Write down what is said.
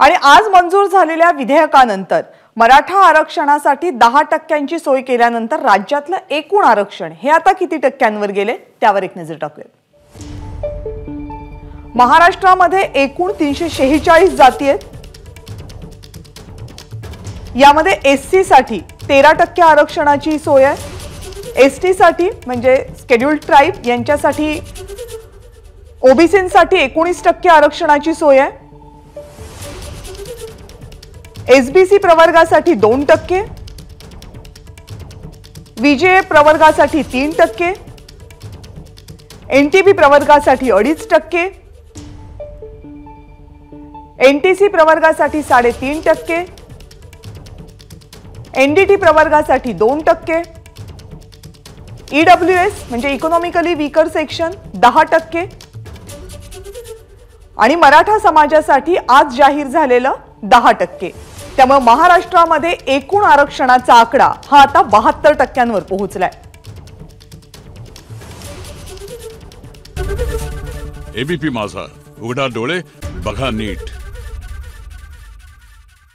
आणि आज मंजूर झालेल्या विधेयकानंतर मराठा आरक्षणासाठी 10% सोय केल्यानंतर राज्यातलं एकूण आरक्षण हे आता किती टक्क्यांवर गेले त्यावर एक नजर टाकूया। महाराष्ट्रामध्ये एकूण 346 जाती आहेत। यामध्ये एससी साठी 13% आरक्षणाची सोय आहे। एसटी साठी म्हणजे शेड्यूल्ड ट्राइब यांच्यासाठी ओबीसींसाठी 19% आरक्षणाची सोय आहे। एसबीसी प्रवर्गासाठी 2%, विजे प्रवर्गासाठी 3%, एनटीबी प्रवर्गासाठी 2.5%, एनटीसी प्रवर्गासाठी 3.5%, एनडीटी प्रवर्गासाठी 2%, ईडब्ल्यूएस म्हणजे इकॉनॉमिकली वीकर सेक्शन 10% आणि मराठा समाजासाठी आज जाहीर झालेलं 10%। त्यामुळे महाराष्ट्रामध्ये एकूण आरक्षणाचा आकडा हा आता 72% पोहोचलाय। एबीपी माझा, उघडा डोळे बघा नीट।